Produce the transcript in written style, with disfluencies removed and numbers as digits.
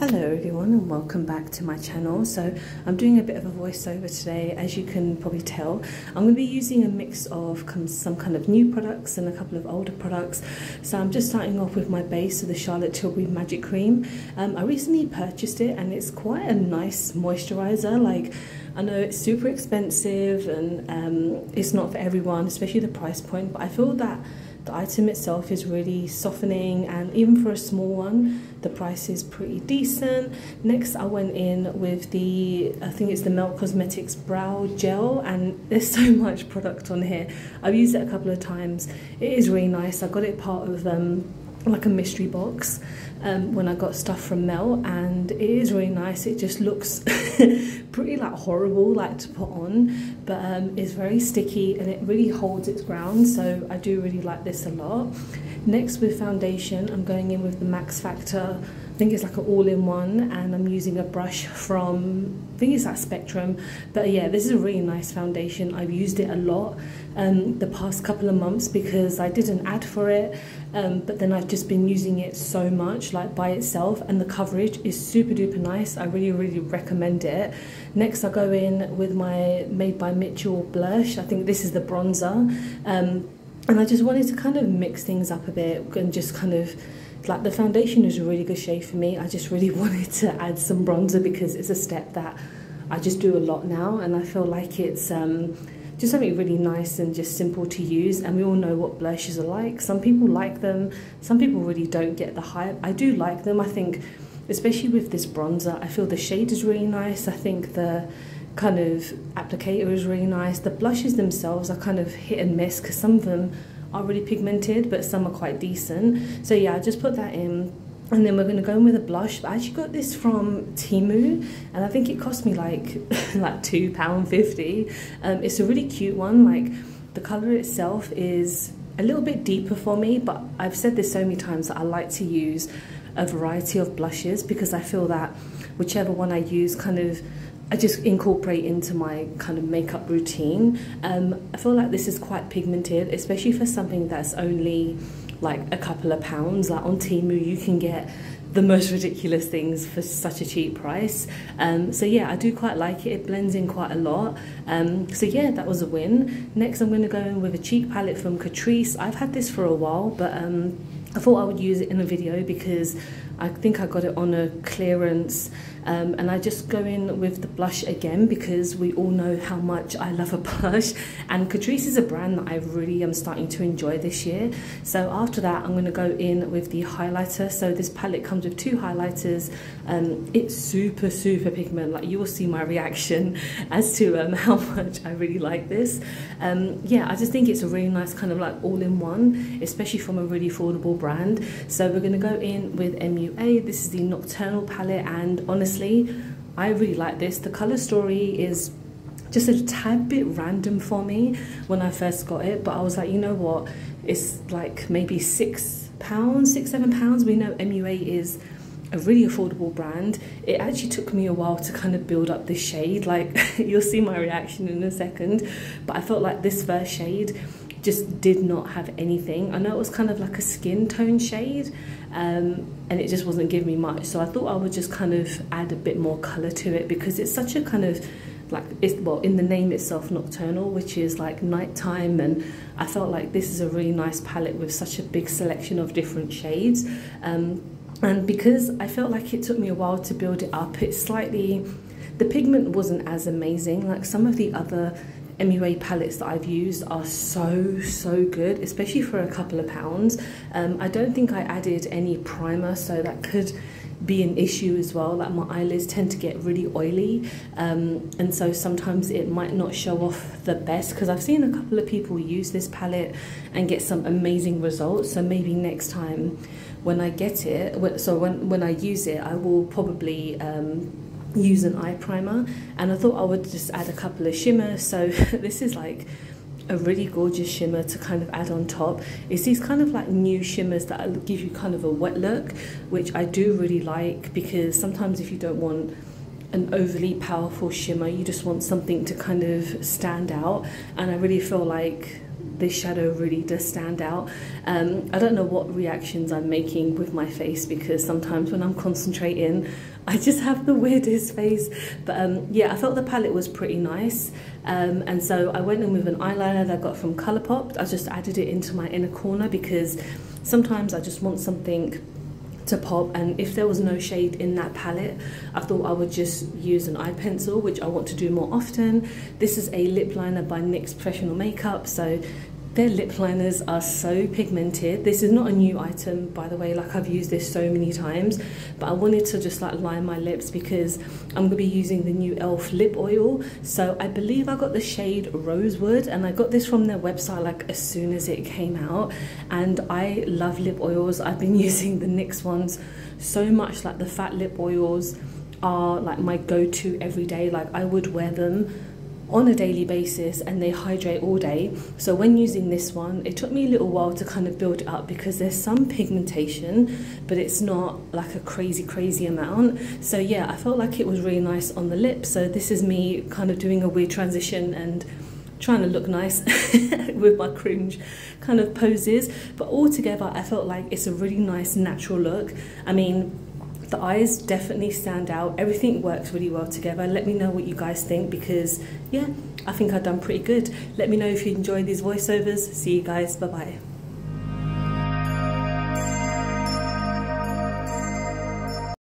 Hello everyone and welcome back to my channel. So I'm doing a bit of a voiceover today. As you can probably tell, I'm going to be using a mix of some kind of new products and a couple of older products. So I'm just starting off with my base of the Charlotte Tilbury Magic Cream. I recently purchased it and it's quite a nice moisturizer. Like, I know it's super expensive and it's not for everyone, especially the price point, but I feel that the item itself is really softening, and even for a small one the price is pretty decent. Next I went in with the, I think it's the Melt Cosmetics brow gel, and there's so much product on here. I've used it a couple of times. It is really nice. I got it part of like a mystery box when I got stuff from Mel, and it is really nice. It just looks pretty like horrible like to put on, but it's very sticky and it really holds its ground, so I do really like this a lot. Next, with foundation, I'm going in with the Max Factor. I think it's like an all-in-one, and I'm using a brush from, I think it's that Spectrum. But yeah, this is a really nice foundation. I've used it a lot the past couple of months because I did an ad for it, but then I've just been using it so much like by itself, and the coverage is super duper nice. I really recommend it. Next I go in with my Made by Mitchel blush. I think this is the bronzer, and I just wanted to kind of mix things up a bit and just kind of, like, the foundation is a really good shade for me. I just really wanted to add some bronzer because it's a step that I just do a lot now, and I feel like it's just something really nice and just simple to use. And we all know what blushes are like. Some people like them, some people really don't get the hype. I do like them. I think especially with this bronzer, I feel the shade is really nice. I think the kind of applicator is really nice. The blushes themselves are kind of hit and miss because some of them are really pigmented but some are quite decent. So yeah, I just put that in, and then we're going to go in with a blush. I actually got this from Temu, and I think it cost me like £2.50. It's a really cute one. Like, the colour itself is a little bit deeper for me, but I've said this so many times that I like to use a variety of blushes because I feel that whichever one I use, kind of, I just incorporate into my kind of makeup routine. I feel like this is quite pigmented, especially for something that's only like a couple of pounds. Like on Temu you can get the most ridiculous things for such a cheap price. So yeah, I do quite like it. It blends in quite a lot. So yeah, that was a win. Next I'm going to go in with a cheek palette from Catrice. I've had this for a while, but I thought I would use it in a video because I think I got it on a clearance, and I just go in with the blush again because we all know how much I love a blush, and Catrice is a brand that I really am starting to enjoy this year. So after that I'm going to go in with the highlighter. So this palette comes with two highlighters. It's super pigment. Like, you will see my reaction as to how much I really like this. Yeah, I just think it's a really nice kind of like all-in-one, especially from a really affordable brand. So we're going to go in with MUA. This is the Nocturnal palette, and honestly I really like this. The color story is just a tad bit random for me when I first got it, but I was like, you know what, it's like maybe £6-7. We know MUA is a really affordable brand. It actually took me a while to kind of build up this shade. Like, you'll see my reaction in a second, but I felt like this first shade just did not have anything. I know it was kind of like a skin tone shade, and it just wasn't giving me much, so I thought I would just kind of add a bit more color to it because it's such a kind of like, it's, well, in the name itself, nocturnal, which is like nighttime, and I felt like this is a really nice palette with such a big selection of different shades. And because I felt like it took me a while to build it up, it's slightly, the pigment wasn't as amazing. Like, some of the other MUA palettes that I've used are so good, especially for a couple of pounds. I don't think I added any primer, so that could be an issue as well. Like, my eyelids tend to get really oily, and so sometimes it might not show off the best, because I've seen a couple of people use this palette and get some amazing results. So maybe next time when I get it, so when I use it, I will probably use an eye primer. And I thought I would just add a couple of shimmers. So this is like a really gorgeous shimmer to kind of add on top. It's these kind of like new shimmers that give you kind of a wet look, which I do really like, because sometimes if you don't want an overly powerful shimmer, you just want something to kind of stand out, and I really feel like this shadow really does stand out. I don't know what reactions I'm making with my face, because sometimes when I'm concentrating I just have the weirdest face. But yeah, I felt the palette was pretty nice, and so I went in with an eyeliner that I got from Colourpop. I just added it into my inner corner because sometimes I just want something to pop, and if there was no shade in that palette, I thought I would just use an eye pencil, which I want to do more often. This is a lip liner by NYX Professional Makeup, so their lip liners are so pigmented. This is not a new item, by the way, like I've used this so many times, but I wanted to just like line my lips because I'm gonna be using the new e.l.f. lip oil. So I believe I got the shade Rosewood, and I got this from their website like as soon as it came out, and I love lip oils. I've been using the NYX ones so much. Like the fat lip oils are like my go-to every day. Like I would wear them on a daily basis, and they hydrate all day. So when using this one, it took me a little while to kind of build it up because there's some pigmentation, but it's not like a crazy amount. So yeah, I felt like it was really nice on the lips. So this is me kind of doing a weird transition and trying to look nice with my cringe kind of poses, but altogether I felt like it's a really nice natural look. I mean, the eyes definitely stand out. Everything works really well together. Let me know what you guys think, because yeah, I think I've done pretty good. Let me know if you enjoyed these voiceovers. See you guys. Bye bye.